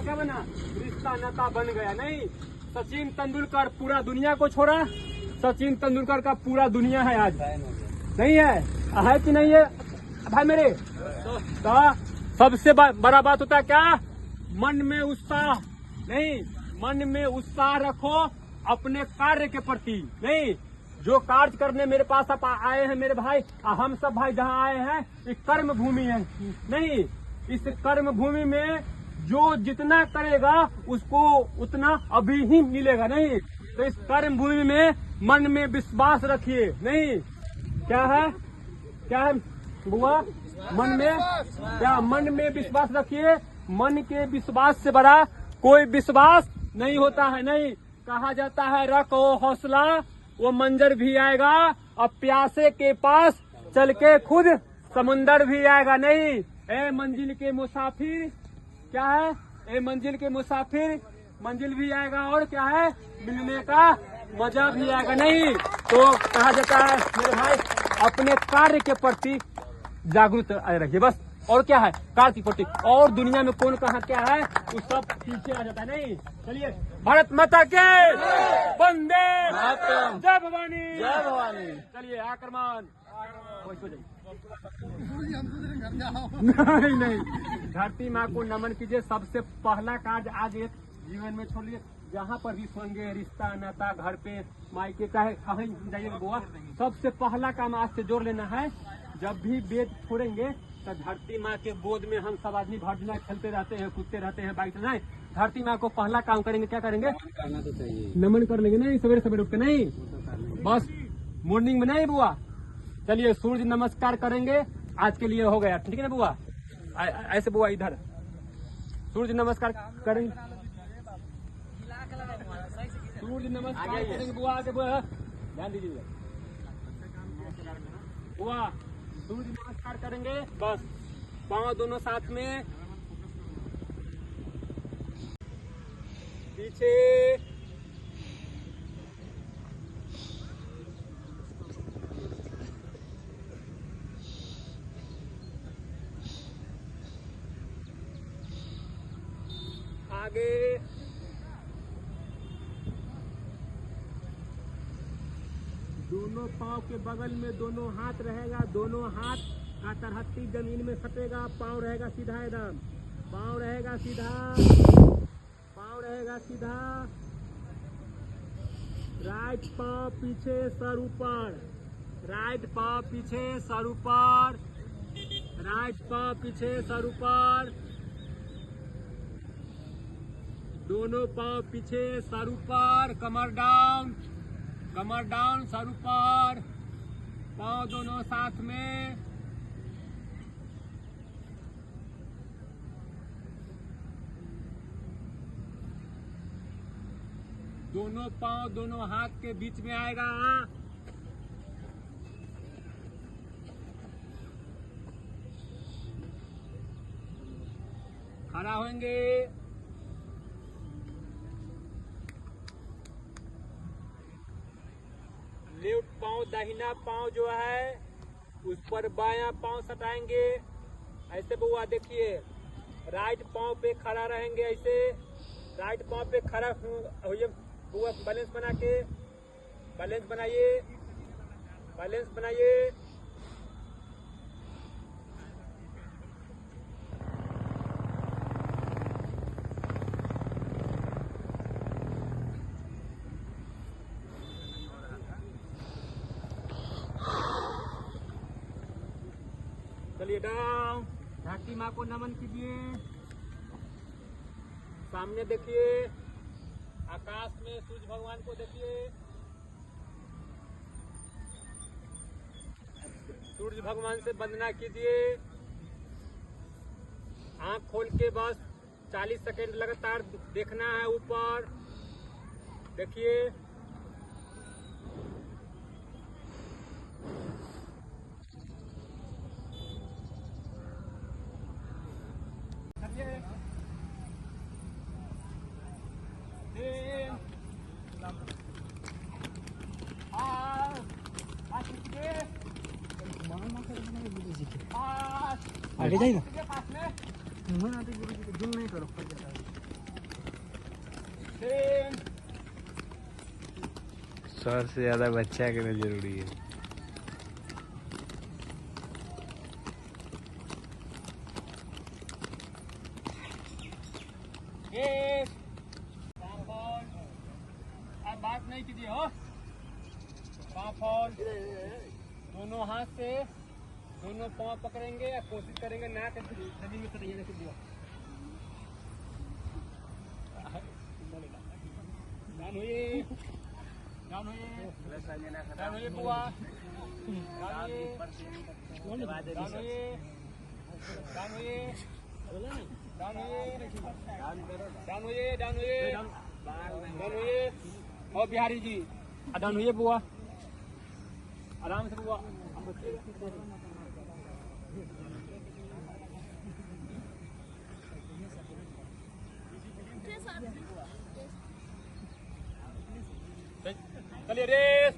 क्या बना, रिश्ता नाता बन गया। नहीं, सचिन तेंदुलकर पूरा दुनिया को छोड़ा। सचिन तेंदुलकर का पूरा दुनिया है आज, नहीं है कि नहीं है भाई मेरे? तो सबसे बड़ा बात होता है क्या, मन में उत्साह। नहीं, मन में उत्साह रखो अपने कार्य के प्रति। नहीं, जो कार्य करने मेरे पास आप आए हैं मेरे भाई, हम सब भाई जहाँ आए हैं एक कर्म भूमि है। नहीं, इस कर्म भूमि में जो जितना करेगा उसको उतना अभी ही मिलेगा। नहीं, तो इस कर्म भूमि में मन में विश्वास रखिए। नहीं, क्या है बुआ, मन में विश्वास रखिए। मन के विश्वास से बड़ा कोई विश्वास नहीं होता है। नहीं, कहा जाता है रखो हौसला वो मंजर भी आएगा, अब प्यासे के पास चल के खुद समुंदर भी आएगा। नहीं, ए मंजिल के मुसाफिर, क्या है, ए मंजिल के मुसाफिर, मंजिल भी आएगा और क्या है, मिलने का मजा भी आएगा। नहीं, तो कहा जाता है मेरे भाई अपने कार्य के प्रति जागरूक रहिए बस। और क्या है, कार्य के प्रति, और दुनिया में कौन कहा क्या है वो सब पीछे आ जाता है। नहीं, चलिए, भारत माता के वंदे मातरम, जय भवानी, जय भवानी। चलिए आक्रमण, नहीं, धरती माँ को नमन कीजिए। सबसे पहला कार्य आज एक जीवन में छोड़िए, जहाँ पर भी सोएंगे, रिश्ता नाता, घर पे मायके का है, कहीं जाइएगा बुआ, सबसे पहला काम आज से जोड़ लेना है। जब भी बेद छोड़ेंगे तो धरती माँ के गोद में हम सब आदमी भटना खेलते रहते हैं, कूदते रहते हैं, बाइक नहीं, धरती माँ को पहला काम करेंगे, क्या करेंगे, करना तो चाहिए, नमन कर लेंगे। नहीं, सवेरे सवेरे उठ के, नहीं बस मॉर्निंग में, नहीं बुआ। चलिए सूर्य नमस्कार करेंगे, आज के लिए हो गया, ठीक है ना बुआ? ऐसे बुआ इधर सूर्य नमस्कार करेंगे, सूर्य नमस्कार करेंगे बुआ, आगे बुआ ध्यान दीजिए बुआ, सूर्य नमस्कार करेंगे बस, पांव दोनों साथ में, पीछे, आगे, दोनों पांव के बगल में दोनों हाथ रहेगा, दोनों हाथ का तरहत्ती जमीन में सटेगा, पांव रहेगा सीधा, एकदम पांव रहेगा सीधा, पांव रहेगा सीधा, राइट पांव पीछे सर ऊपर, राइट पांव पीछे सर ऊपर, राइट पांव पीछे सर ऊपर, दोनों पांव पीछे सर ऊपर, कमर डाउन, कमर डाउन, सर ऊपर, पांव दोनों साथ में, दोनों पांव दोनों हाथ के बीच में आएगा, खड़ा होंगे, लेफ्ट पांव दाहिना पांव जो है उस पर बायां पांव सटाएंगे, ऐसे बुआ देखिए, राइट पांव पे खड़ा रहेंगे, ऐसे राइट पांव पे खड़ा होइए बुआ, बैलेंस बना के, बैलेंस बनाइए, बैलेंस बनाइए, चलिए डाउन, धरती माँ को नमन कीजिए, सामने देखिए, आकाश में सूर्य भगवान को देखिए, सूर्य भगवान से वंदना कीजिए, आंख खोल के बस 40 सेकंड लगातार देखना है ऊपर, देखिए, आगे जाइए ना, पास में जूम नहीं करो, सेम। सर से ज्यादा बच्चा के लिए जरूरी है। आप बात नहीं कीजिए हो। पाँव दोनों हाथ से दोनों पाँव पकड़ेंगे या कोशिश करेंगे ना कि जमीन में सरिया से बुआ। डाउन हुई, डाउन हुई, डाउन हुई बुआ, डाउन हुई, डाउन हुई, डाउन हुई, डाउन हुई, डाउन हुई, डाउन हुई, डाउन हुई। और बिहारी जी डाउन हुई बुआ, आराम से बुआ। चलिए रेस।